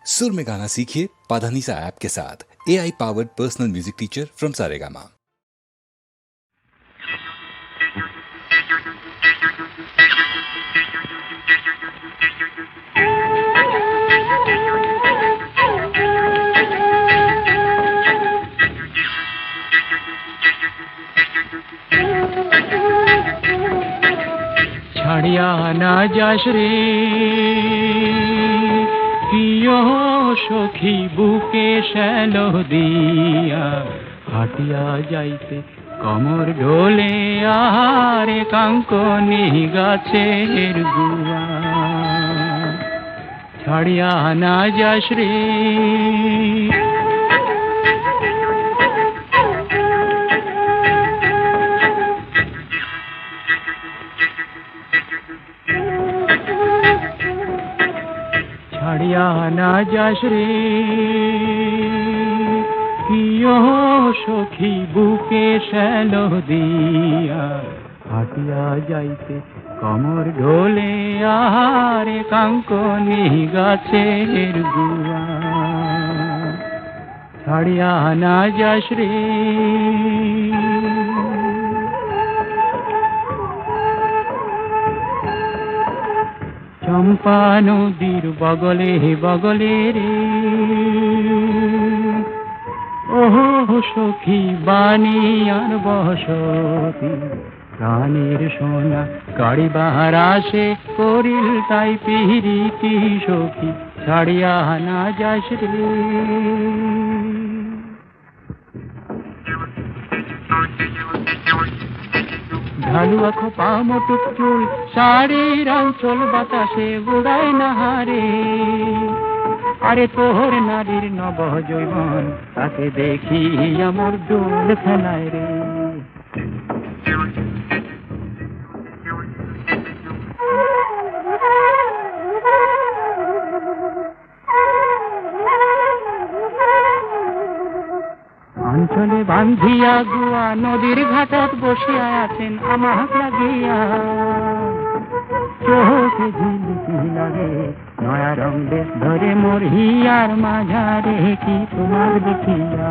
सुर में गाना सीखिए पाधानीसा ऐप के साथ। AI powered personal music teacher from Saregama. ছাড়িয়া না যাস রে প্রিয় সখী বুকে শ্যালো দিয়া, হাটিয়া যাইতে কমর ঢোলে আরে কাঙ্কনি গাছের গুয়া। ছাড়িয়া না যাস রে ছাড়িয়া না যাস রে প্রিয় সখী বুকে শ্যালো দিয়া, হাটিয়া যাইতে কমর ঢোলে আরে কাঙ্কনি গাছের গুয়া। ছাড়িয়া না যাস রে চম্পা নদীর বগলে বগলে রে ওহো সখী বাণী আর বসতি, প্রাণের সোনা কাড়িবার আসে করিল তাই পিরিতি সখী। ছাড়িয়া না যাস রে ঢালুয়া খোপা মোটুক চুল শাড়ির আঁচল বাতাসে উড়ায় না হারে, আরে তোর নারীর নব যৌবন তাকে দেখি আমার দোল ফেলায় রে। অঞ্চলে বান্ধিয়া গুয়া নদীর ঘাটত বসিয়া আছেন আমাক লাগিয়া, চোখে ঝিলিকি লাগে নয়া রঙ বেশ ধরে মোর হিয়ার মাঝারে কি তোমার দেখিয়া।